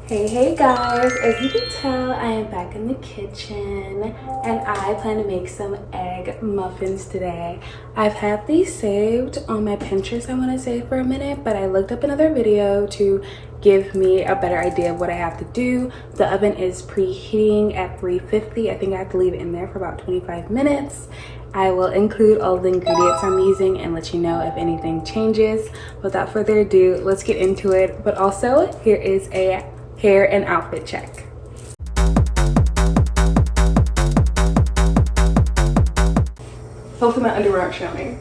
Hey guys, as you can tell, I am back in the kitchen and I plan to make some egg muffins today. I've had these saved on my Pinterest, I want to say, for a minute, but I looked up another video to give me a better idea of what I have to do. The oven is preheating at 350. I think I have to leave it in there for about 25 minutes. I will include all the ingredients I'm using and let you know if anything changes. Without further ado, let's get into it. But also, here is a hair and outfit check. Hopefully my underwear aren't showing.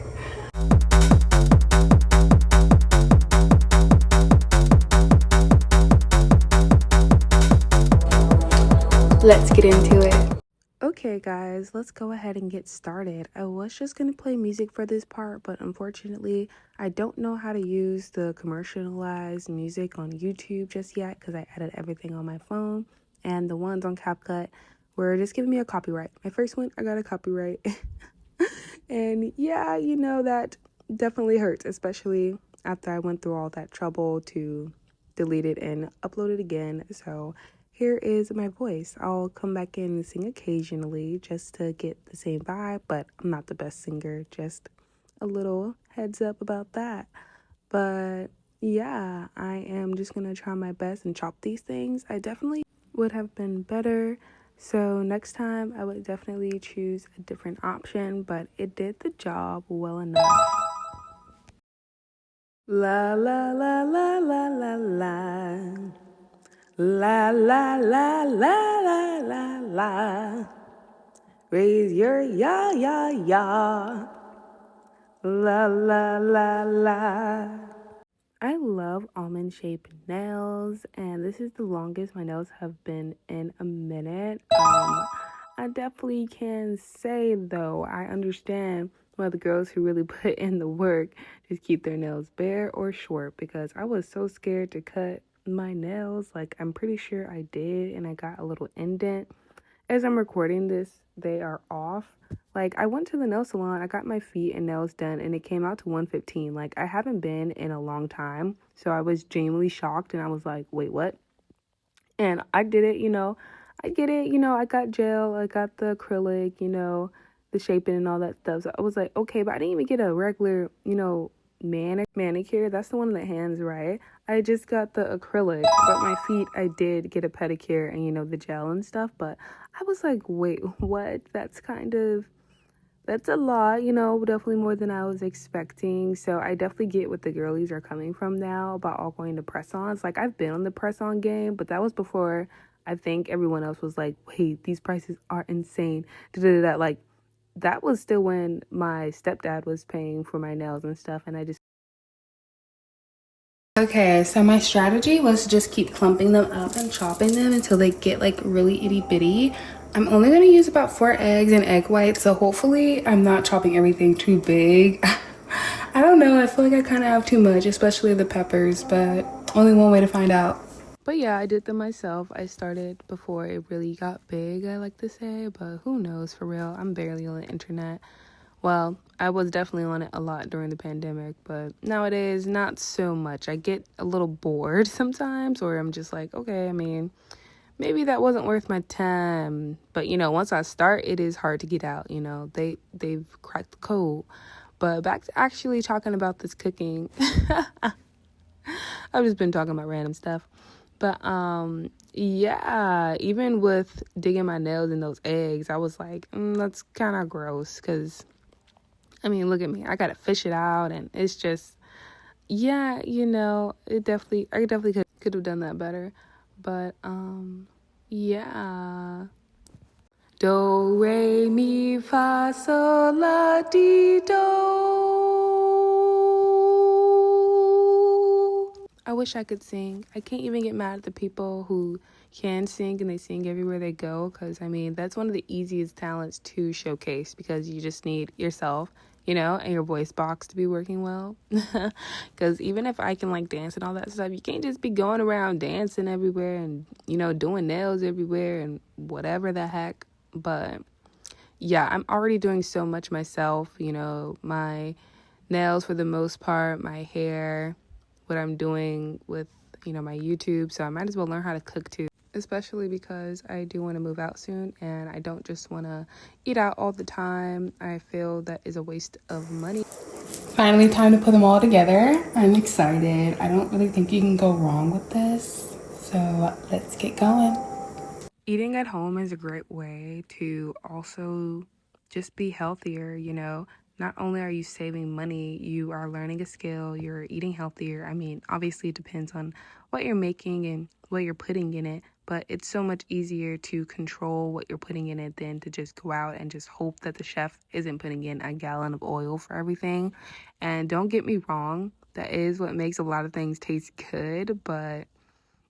Let's get into it. Okay guys, let's go ahead and get started. I was just gonna play music for this part, but unfortunately I don't know how to use the commercialized music on YouTube just yet because I edit everything on my phone, and the ones on CapCut were just giving me a copyright. My first one, I got a copyright. And yeah, you know, that definitely hurts, especially after I went through all that trouble to delete it and upload it again. So here is my voice. I'll come back in and sing occasionally just to get the same vibe, but I'm not the best singer. Just a little heads up about that. But yeah, I am just gonna try my best and chop these things. I definitely would have been better. So next time I would definitely choose a different option, but it did the job well enough. La la la la la la la. La la la la la la la. Raise your ya ya ya. La la la la. I love almond shaped nails, and this is the longest my nails have been in a minute. I definitely can say though, I understand why the girls who really put in the work just keep their nails bare or short, because I was so scared to cut my nails. Like, I'm pretty sure I did, and I got a little indent. As I'm recording this, they are off. Like, I went to the nail salon, I got my feet and nails done, and it came out to $115. Like, I haven't been in a long time, so I was genuinely shocked, and I was like, wait, what? And I did it, I get it, I got gel, I got the acrylic, the shaping and all that stuff. So I was like, okay, but I didn't even get a regular, manicure. That's the one in the hands, right? I just got the acrylic, but my feet, I did get a pedicure and, the gel and stuff. But I was like, wait, what? That's a lot, definitely more than I was expecting. So I definitely get what the girlies are coming from now about all going to press-ons. Like, I've been on the press-on game, but that was before I think everyone else was like, wait, these prices are insane. Like, that was still when my stepdad was paying for my nails and stuff, and I just... Okay, so my strategy was to just keep clumping them up and chopping them until they get like really itty bitty. I'm only going to use about 4 eggs and egg whites, so hopefully I'm not chopping everything too big. I don't know, I feel like I kind of have too much, especially the peppers, but only one way to find out. But yeah, I did them myself. I started before it really got big, I like to say, but who knows, for real. I'm barely on the internet. Well, I was definitely on it a lot during the pandemic, but nowadays, not so much. I get a little bored sometimes, or I'm just like, okay, I mean, maybe that wasn't worth my time. But, once I start, it is hard to get out, they've cracked the code. But back to actually talking about this cooking. I've just been talking about random stuff. But, yeah, even with digging my nails in those eggs, I was like, that's kind of gross, because... I mean, look at me. I gotta fish it out, and it's just, yeah, I definitely could have done that better. But, yeah. Do, re, mi, fa, sol, la, di, do. I wish I could sing. I can't even get mad at the people who can sing and they sing everywhere they go, because, I mean, that's one of the easiest talents to showcase, because you just need yourself, and your voice box to be working well. Because even if I can, like, dance and all that stuff, you can't just be going around dancing everywhere and, doing nails everywhere and whatever the heck. But, yeah, I'm already doing so much myself, my nails for the most part, my hair, what I'm doing with you know, my YouTube. So I might as well learn how to cook too, especially because I do want to move out soon and I don't just want to eat out all the time. I feel that is a waste of money. Finally, time to put them all together. I'm excited. I don't really think you can go wrong with this. So let's get going. Eating at home is a great way to also just be healthier, you know. Not only are you saving money, you are learning a skill, you're eating healthier. I mean, obviously it depends on what you're making and what you're putting in it, but it's so much easier to control what you're putting in it than to just go out and just hope that the chef isn't putting in a gallon of oil for everything. And don't get me wrong, that is what makes a lot of things taste good, but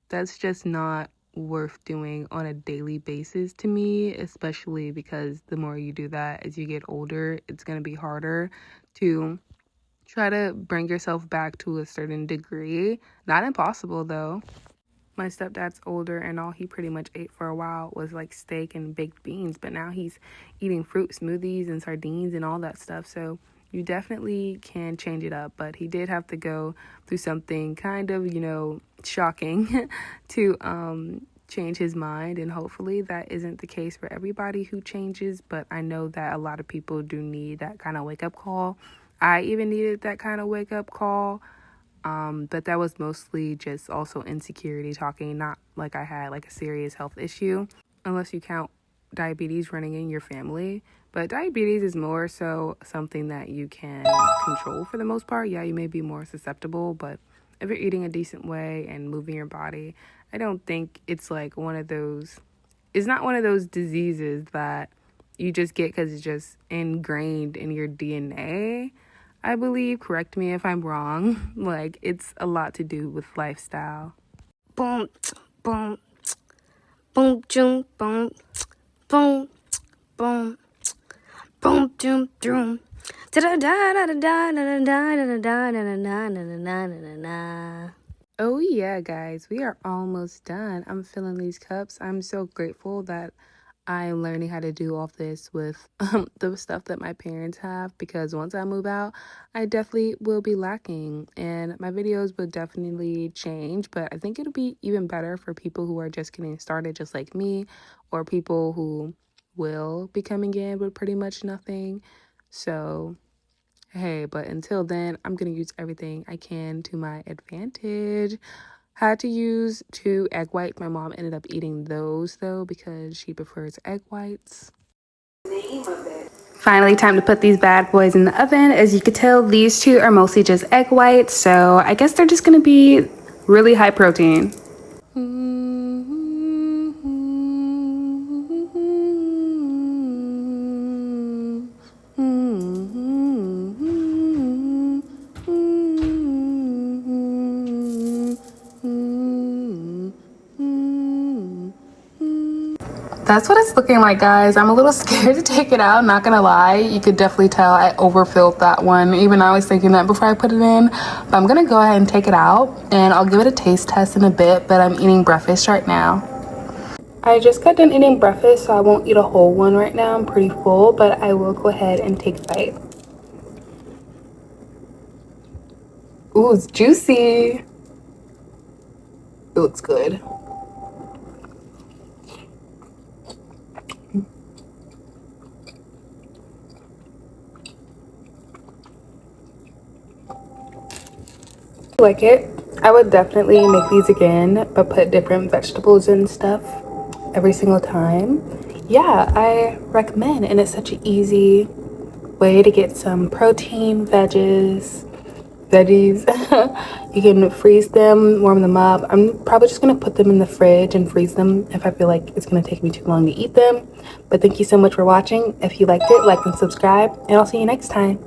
that's just not worth doing on a daily basis to me, especially because the more you do that as you get older, it's going to be harder to try to bring yourself back to a certain degree. Not impossible though. My stepdad's older and all he pretty much ate for a while was like steak and baked beans, but now he's eating fruit smoothies and sardines and all that stuff. So you definitely can change it up, but he did have to go through something kind of, you know, shocking to change his mind, and hopefully that isn't the case for everybody who changes, but I know that a lot of people do need that kind of wake-up call. I even needed that kind of wake-up call, but that was mostly just also insecurity talking, not like I had like a serious health issue, unless you count diabetes running in your family. But diabetes is more so something that you can control for the most part. Yeah, you may be more susceptible, but if you're eating a decent way and moving your body, I don't think it's like it's not one of those diseases that you just get because it's just ingrained in your DNA. I believe, correct me if I'm wrong, like it's a lot to do with lifestyle. Boom, boom, boom, boom, boom, boom, boom, boom, boom, boom. Da da da da da da da da da da da da da da. Oh yeah, guys, we are almost done. I'm filling these cups. I'm so grateful that I'm learning how to do all this with the stuff that my parents have, because once I move out, I definitely will be lacking and my videos will definitely change, but I think it'll be even better for people who are just getting started just like me, or people who will be coming in with pretty much nothing. So hey, but until then, I'm going to use everything I can to my advantage. Had to use 2 egg whites. My mom ended up eating those though because she prefers egg whites. Finally, time to put these bad boys in the oven. As you can tell, these 2 are mostly just egg whites, so I guess they're just going to be really high protein. That's what it's looking like, guys. I'm a little scared to take it out, not gonna lie. You could definitely tell I overfilled that one. Even I was thinking that before I put it in. But I'm gonna go ahead and take it out and I'll give it a taste test in a bit, but I'm eating breakfast right now. I just got done eating breakfast, so I won't eat a whole one right now. I'm pretty full, but I will go ahead and take a bite. Ooh, it's juicy. It looks good. Like it. I would definitely make these again, but put different vegetables and stuff every single time. Yeah, I recommend, and it's such an easy way to get some protein, veggies. You can freeze them, warm them up. I'm probably just gonna put them in the fridge and freeze them if I feel like it's gonna take me too long to eat them. But thank you so much for watching. If you liked it, like and subscribe, and I'll see you next time.